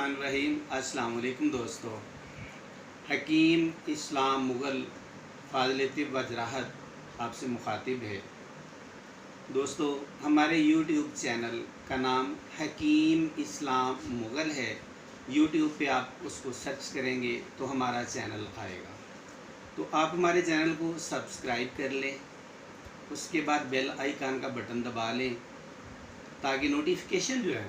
बिस्मिल्लाहिर्रहमानिर्रहीम। अस्सलाम वालेकुम दोस्तों। हकीम इस्लाम मुग़ल फ़ाज़िल तिब व जराहत आपसे मुखातिब है। दोस्तों, हमारे यूट्यूब चैनल का नाम हकीम इस्लाम मुग़ल है। यूट्यूब पे आप उसको सर्च करेंगे तो हमारा चैनल आएगा। तो आप हमारे चैनल को सब्सक्राइब कर लें, उसके बाद बेल आइकन का बटन दबा लें ताकि नोटिफिकेशन जो है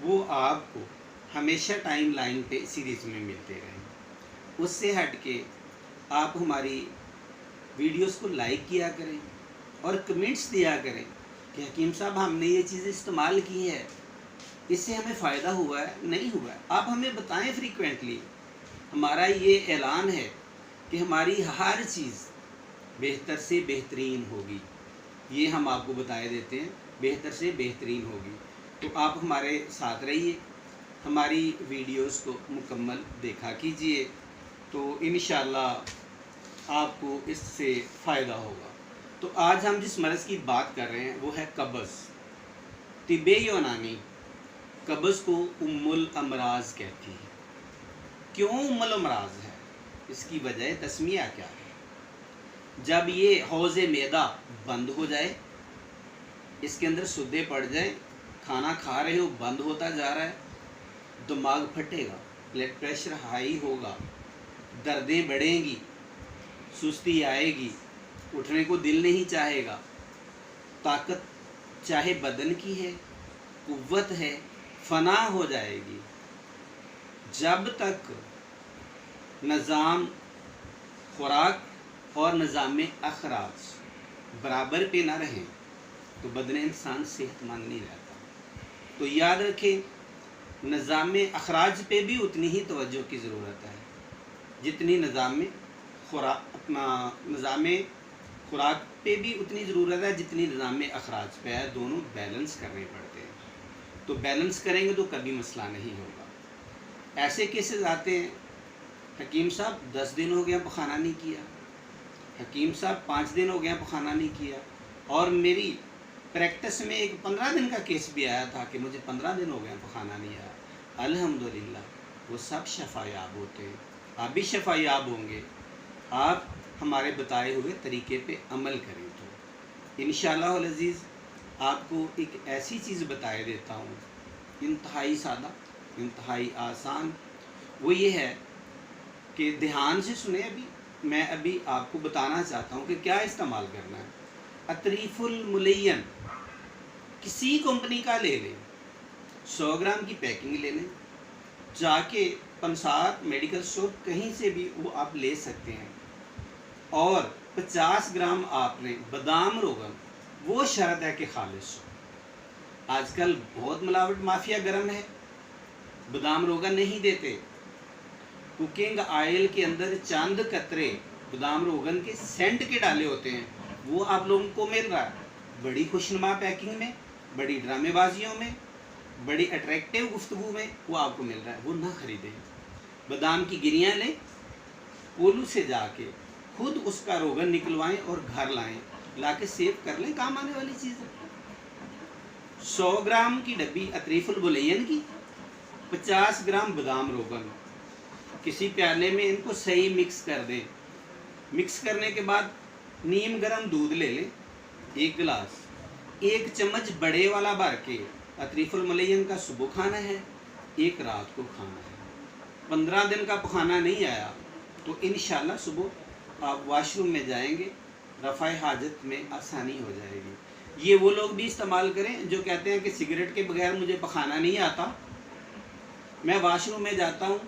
वो आपको हमेशा टाइम लाइन पे सीरीज़ में मिलते रहें। उससे हट के आप हमारी वीडियोस को लाइक किया करें और कमेंट्स दिया करें कि हकीम साहब हमने ये चीज़ इस्तेमाल की है, इससे हमें फ़ायदा हुआ है नहीं हुआ है। आप हमें बताएं फ्रीक्वेंटली। हमारा ये ऐलान है कि हमारी हर चीज़ बेहतर से बेहतरीन होगी। ये हम आपको बताए देते हैं, बेहतर से बेहतरीन होगी। तो आप हमारे साथ रहिए, हमारी वीडियोस को मुकम्मल देखा कीजिए, तो इंशाअल्लाह आपको इससे फ़ायदा होगा। तो आज हम जिस मर्ज़ की बात कर रहे हैं वो है कब्ज़। तिब्बे यूनानी कब्ज़ को उम्मुल अमराज कहती है। क्यों उम्मुल अमराज है? इसकी वजह तस्मिया क्या है? जब ये हौज़े मैदा बंद हो जाए, इसके अंदर सुद्दे पड़ जाए, खाना खा रहे हो बंद होता जा रहा है, दिमाग फटेगा, ब्लड प्रेशर हाई होगा, दर्दें बढ़ेंगी, सुस्ती आएगी, उठने को दिल नहीं चाहेगा, ताकत चाहे बदन की है, कुव्वत है, फना हो जाएगी। जब तक निज़ाम खुराक और निज़ाम अखराज बराबर पे ना रहें तो बदन इंसान सेहतमंद नहीं रहता। तो याद रखें, निज़ाम अखराज पे भी उतनी ही तवज्जो की ज़रूरत है जितनी निज़ाम खुराक पे भी उतनी ज़रूरत है जितनी निज़ाम अखराज पे है। दोनों बैलेंस करने पड़ते हैं। तो बैलेंस करेंगे तो कभी मसला नहीं होगा। ऐसे केसेस आते हैं, हकीम साहब 10 दिन हो गया पखाना नहीं किया, हकीम साहब 5 दिन हो गया पखाना नहीं किया। और मेरी प्रैक्टिस में एक 15 दिन का केस भी आया था कि मुझे 15 दिन हो गया पखाना नहीं आया। अल्हम्दुलिल्लाह, वो सब शफायाब होते हैं। आप भी शफायाब होंगे, आप हमारे बताए हुए तरीके पे अमल करें तो इंशाअल्लाह अल अज़ीज़ आपको एक ऐसी चीज़ बताए देता हूँ, इंतहाई सादा, इंतहाई आसान। वो ये है कि ध्यान से सुने। मैं अभी आपको बताना चाहता हूँ कि क्या इस्तेमाल करना है। अतरीफुल मुलय्यन किसी कंपनी का ले लें, 100 ग्राम की पैकिंग ले लें, जाके पंसार मेडिकल स्टोर कहीं से भी वो आप ले सकते हैं। और 50 ग्राम आपने बादाम रोगन, वो शर्त है कि खालिश हो। आजकल बहुत मिलावट माफिया गर्म है, बादाम रोगन नहीं देते। कुकिंग ऑयल के अंदर चंद कतरे बादाम रोगन के सेंट के डाले होते हैं, वो आप लोगों को मिल रहा है बड़ी खुशनुमा पैकिंग में, बड़ी ड्रामेबाजियों में, बड़ी अट्रैक्टिव गुफ्तगू में वो आपको मिल रहा है। वो ना खरीदें। बादाम की गिरियाँ लें, कोल्हू से जाके खुद उसका रोगन निकलवाएं और घर लाएं, लाके सेव कर लें। काम आने वाली चीज़ है। 100 ग्राम की डब्बी अतरीफुल मुलय्यन की, 50 ग्राम बादाम रोगन, किसी प्याले में इनको सही मिक्स कर दें। मिक्स करने के बाद नीम गर्म दूध ले लें 1 गिलास, 1 चम्मच बड़े वाला भर के। अतरीफुल मुलय्यन का सुबह खाना है, 1 रात को खाना है। 15 दिन का पखाना नहीं आया तो इंशाल्लाह सुबह आप वॉशरूम में जाएंगे, रफ़ाए हाजत में आसानी हो जाएगी। ये वो लोग भी इस्तेमाल करें जो कहते हैं कि सिगरेट के बगैर मुझे पखाना नहीं आता, मैं वॉशरूम में जाता हूँ,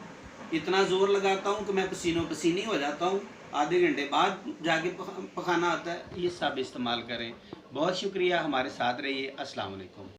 इतना ज़ोर लगाता हूँ कि मैं पसीनो पसीनी हो जाता हूँ, आधे घंटे बाद जाके पखाना आता है। ये सब इस्तेमाल करें। बहुत शुक्रिया, हमारे साथ रहिए। अस्सलाम वालेकुम।